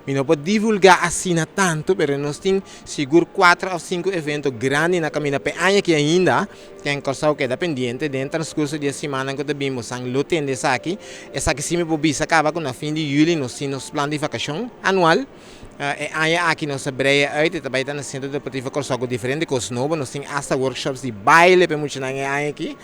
Mi não pode divulgar assim tanto, mas nós temos seguro 4 ou 5 eventos grandes na caminha para ano que ainda tem coisa que é dependente dentro do transcurso de semana que vimos ang lutin dessa aqui. Essa aqui sim me pode acaba com na fim de julho nós temos plano de vacação anual. Aqui nós abrimos uit, também está no centro deportivo Corsogo diferente com os novos, nós temos hasta workshops de baile para muitos aqui.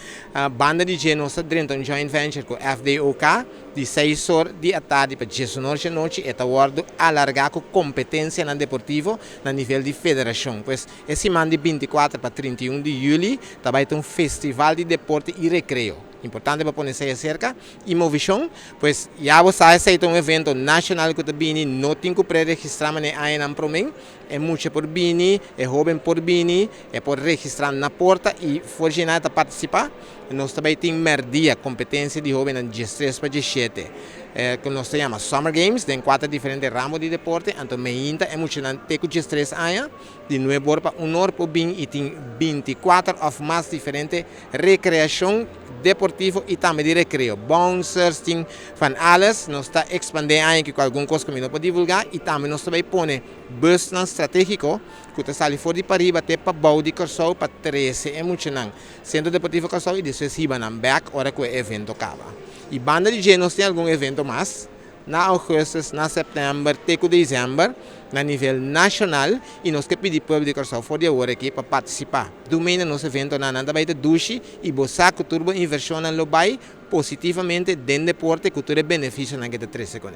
Banda de DJ nós dentro um joint venture com FDOK de 6 horas de tarde para 10 horas da noite e aguardo alargar com competência no deportivo no nível de federação. Pois esse mês de 24 para 31 de julho também tem um festival de deporte e recreio. Importante para ponerse cerca. E Movision, pues já você aceita um evento nacional que também não tem que pré-registrar, mas aí não promem. É muito por bini, é jovem por bini, é por registrar na porta e forginar para participar. Nós também temos merdia, competência de jovem de 13 para 17. Que nós chamamos Summer Games, tem 4 diferentes ramos de deporte, então ainda é muito teco de 13 anos, de 9 horas para 1 hora por bem e tem 24 ou mais diferentes recreação deportivo e também de recreio. Bouncers, tem van alles, nós está expandindo aí com alguma coisa que não pode divulgar e também nós também põe bus estratégico que está ali fora de Paris, até para Bau de Corsol, para 13 é muito não. Centro Deportivo Corsol e depois iba na back, hora que o evento acaba. E banda de nós tem algum evento mais, na agosto, na setembro, teco dezembro, na nível nacional, e nós que pedir para o povo de Corsol fora de hora aqui para participar. Domingo nosso evento na Nanda Baita Dushi e bossa cultura inversão no Lobai positivamente dentro do deporte, cultura benefício na que 13 com